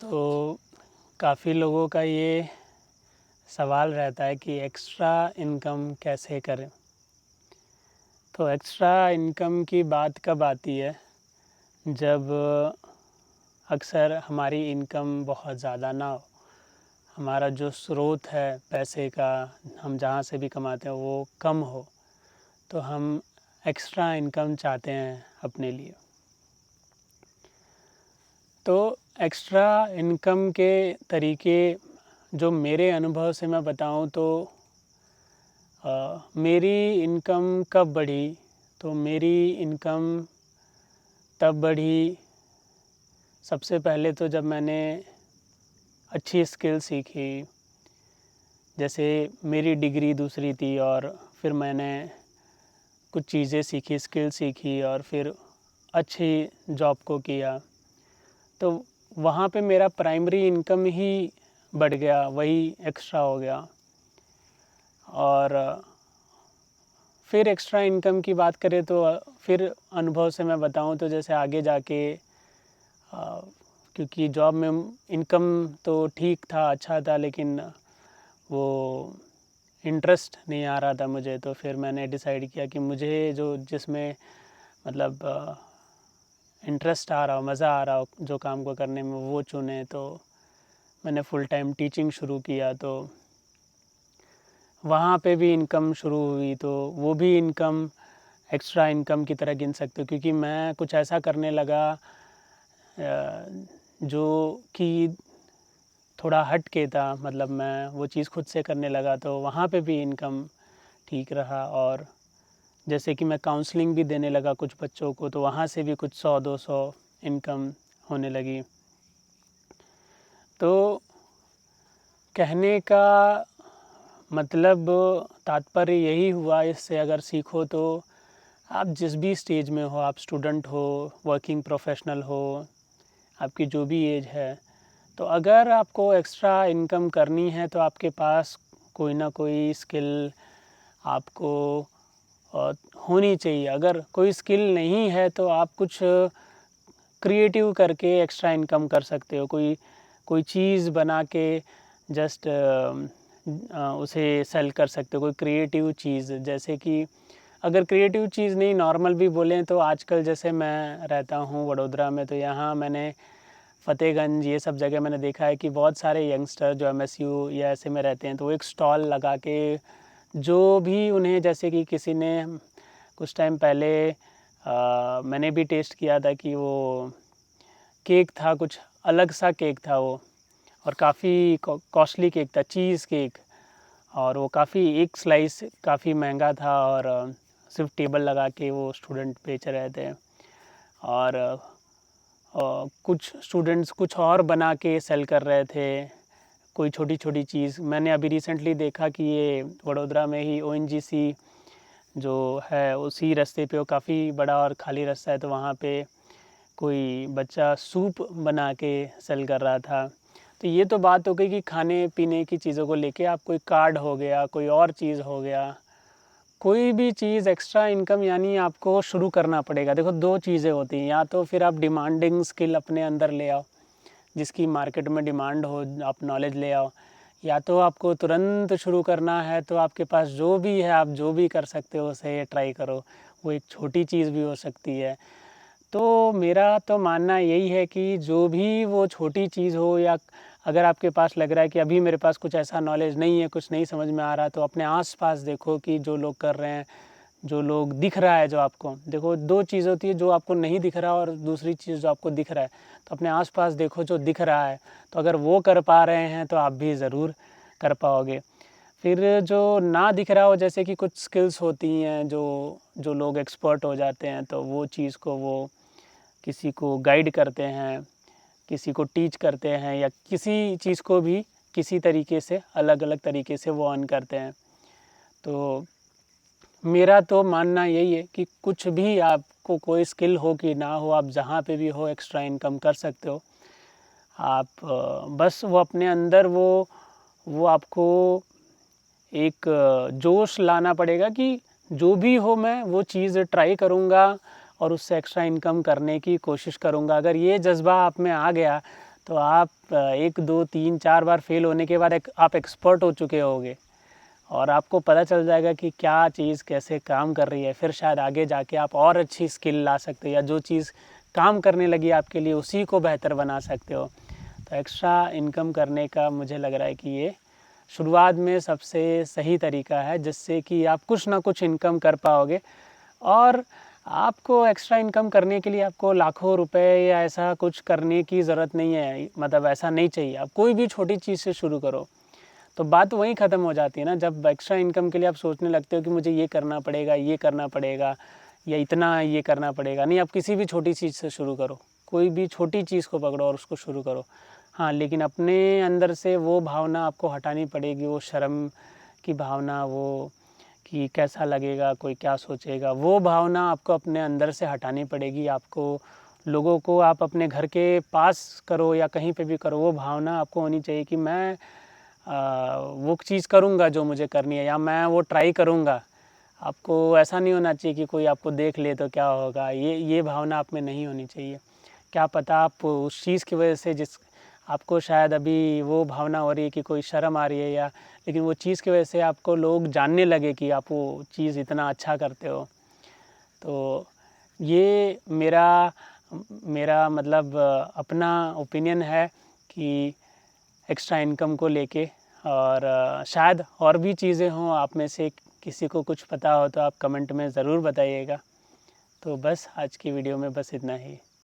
तो काफ़ी लोगों का ये सवाल रहता है कि एक्स्ट्रा इनकम कैसे करें। तो एक्स्ट्रा इनकम की बात कब आती है, जब अक्सर हमारी इनकम बहुत ज़्यादा ना हो, हमारा जो स्रोत है पैसे का, हम जहाँ से भी कमाते हैं वो कम हो, तो हम एक्स्ट्रा इनकम चाहते हैं अपने लिए। तो एक्स्ट्रा इनकम के तरीके जो मेरे अनुभव से मैं बताऊं तो मेरी इनकम कब बढ़ी, तो मेरी इनकम तब बढ़ी सबसे पहले तो जब मैंने अच्छी स्किल सीखी। जैसे मेरी डिग्री दूसरी थी और फिर मैंने कुछ चीज़ें सीखी, स्किल सीखी और फिर अच्छी जॉब को किया, तो वहाँ पे मेरा प्राइमरी इनकम ही बढ़ गया, वही एक्स्ट्रा हो गया। और फिर एक्स्ट्रा इनकम की बात करें तो फिर अनुभव से मैं बताऊं तो जैसे आगे जाके क्योंकि जॉब में इनकम तो ठीक था, अच्छा था, लेकिन वो इंटरेस्ट नहीं आ रहा था मुझे। तो फिर मैंने डिसाइड किया कि मुझे जो जिसमें मतलब इंटरेस्ट आ रहा हो, मज़ा आ रहा हो जो काम को करने में, वो चुने। तो मैंने फुल टाइम टीचिंग शुरू किया, तो वहाँ पे भी इनकम शुरू हुई। तो वो भी इनकम एक्स्ट्रा इनकम की तरह गिन सकते हो, क्योंकि मैं कुछ ऐसा करने लगा जो कि थोड़ा हट के था, मतलब मैं वो चीज़ खुद से करने लगा, तो वहाँ पे भी इनकम ठीक रहा। और जैसे कि मैं काउंसलिंग भी देने लगा कुछ बच्चों को, तो वहाँ से भी कुछ 100-200 इनकम होने लगी। तो कहने का मतलब तात्पर्य यही हुआ इससे, अगर सीखो तो आप जिस भी स्टेज में हो, आप स्टूडेंट हो, वर्किंग प्रोफेशनल हो, आपकी जो भी एज है, तो अगर आपको एक्स्ट्रा इनकम करनी है तो आपके पास कोई ना कोई स्किल आपको होनी चाहिए। अगर कोई स्किल नहीं है तो आप कुछ क्रिएटिव करके एक्स्ट्रा इनकम कर सकते हो। कोई चीज़ बना के जस्ट उसे सेल कर सकते हो, कोई क्रिएटिव चीज़। जैसे कि अगर क्रिएटिव चीज़ नहीं, नॉर्मल भी बोलें तो आजकल जैसे मैं रहता हूँ वडोदरा में, तो यहाँ मैंने फ़तेहगंज ये सब जगह मैंने देखा है कि बहुत सारे यंगस्टर जो MSU या ऐसे में रहते हैं, तो वो एक स्टॉल लगा के जो भी उन्हें, जैसे कि किसी ने कुछ टाइम पहले मैंने भी टेस्ट किया था कि वो केक था, कुछ अलग सा केक था वो, और काफ़ी कॉस्टली केक था, चीज़ केक। और वो काफ़ी, एक स्लाइस काफ़ी महंगा था, और सिर्फ टेबल लगा के वो स्टूडेंट बेच रहे थे। और कुछ स्टूडेंट्स कुछ और बना के सेल कर रहे थे, कोई छोटी छोटी चीज़। मैंने अभी रिसेंटली देखा कि ये वडोदरा में ही ONGC जो है उसी रास्ते पे, वो काफ़ी बड़ा और खाली रास्ता है, तो वहाँ पे कोई बच्चा सूप बना के सेल कर रहा था। तो ये तो बात हो गई कि खाने पीने की चीज़ों को लेके। आप कोई कार्ड हो गया, कोई और चीज़ हो गया, कोई भी चीज़ एक्स्ट्रा इनकम यानी आपको शुरू करना पड़ेगा। देखो, दो चीज़ें होती हैं, या तो फिर आप डिमांडिंग स्किल अपने अंदर ले आओ, जिसकी मार्केट में डिमांड हो, आप नॉलेज ले आओ। या तो आपको तुरंत शुरू करना है, तो आपके पास जो भी है, आप जो भी कर सकते हो उसे ट्राई करो। वो एक छोटी चीज़ भी हो सकती है। तो मेरा तो मानना यही है कि जो भी वो छोटी चीज़ हो, या अगर आपके पास लग रहा है कि अभी मेरे पास कुछ ऐसा नॉलेज नहीं है, कुछ नहीं समझ में आ रहा, तो अपने आस-पास देखो कि जो लोग कर रहे हैं, जो लोग दिख रहा है जो आपको। देखो, दो चीज़ होती है, जो आपको नहीं दिख रहा और दूसरी चीज़ जो आपको दिख रहा है। तो अपने आस-पास देखो जो दिख रहा है, तो अगर वो कर पा रहे हैं तो आप भी ज़रूर कर पाओगे। फिर जो ना दिख रहा हो, जैसे कि कुछ स्किल्स होती हैं जो लोग एक्सपर्ट हो जाते हैं, तो वो चीज़ को वो किसी को गाइड करते हैं, किसी को टीच करते हैं, या किसी चीज़ को भी किसी तरीके से, अलग-अलग तरीके से वो अर्न करते हैं। तो मेरा तो मानना यही है कि कुछ भी आपको कोई स्किल हो कि ना हो, आप जहाँ पे भी हो एक्स्ट्रा इनकम कर सकते हो। आप बस वो अपने अंदर वो आपको एक जोश लाना पड़ेगा कि जो भी हो मैं वो चीज़ ट्राई करूँगा और उससे एक्स्ट्रा इनकम करने की कोशिश करूँगा। अगर ये जज़्बा आप में आ गया तो आप 1, 2, 3, 4 बार फेल होने के बाद आप एक्सपर्ट हो चुके होगे और आपको पता चल जाएगा कि क्या चीज़ कैसे काम कर रही है। फिर शायद आगे जाके आप और अच्छी स्किल ला सकते हो या जो चीज़ काम करने लगी आपके लिए उसी को बेहतर बना सकते हो। तो एक्स्ट्रा इनकम करने का मुझे लग रहा है कि ये शुरुआत में सबसे सही तरीका है, जिससे कि आप कुछ ना कुछ इनकम कर पाओगे। और आपको एक्स्ट्रा इनकम करने के लिए आपको लाखों रुपए या ऐसा कुछ करने की ज़रूरत नहीं है, मतलब ऐसा नहीं चाहिए। आप कोई भी छोटी चीज़ से शुरू करो, तो बात वहीं ख़त्म हो जाती है ना। जब एक्स्ट्रा इनकम के लिए आप सोचने लगते हो कि मुझे ये करना पड़ेगा, ये करना पड़ेगा या इतना ये करना पड़ेगा, नहीं, आप किसी भी छोटी चीज़ से शुरू करो। कोई भी छोटी चीज़ को पकड़ो और उसको शुरू करो। हाँ, लेकिन अपने अंदर से वो भावना आपको हटानी पड़ेगी, वो शर्म की भावना, वो कि कैसा लगेगा, कोई क्या सोचेगा, वो भावना आपको अपने अंदर से हटानी पड़ेगी। आपको लोगों को आप अपने घर के पास करो या कहीं पे भी करो, वो भावना आपको होनी चाहिए कि मैं वो चीज़ करूँगा जो मुझे करनी है, या मैं वो ट्राई करूँगा। आपको ऐसा नहीं होना चाहिए कि कोई आपको देख ले तो क्या होगा, ये भावना आप में नहीं होनी चाहिए। क्या पता आप उस चीज़ की वजह से आपको शायद अभी वो भावना हो रही है कि कोई शर्म आ रही है, या लेकिन वो चीज़ की वजह से आपको लोग जानने लगे कि आप वो चीज़ इतना अच्छा करते हो। तो ये मेरा मेरा मतलब अपना ओपिनियन है कि एक्स्ट्रा इनकम को लेके। और शायद और भी चीज़ें हों, आप में से किसी को कुछ पता हो तो आप कमेंट में ज़रूर बताइएगा। तो बस आज की वीडियो में बस इतना ही।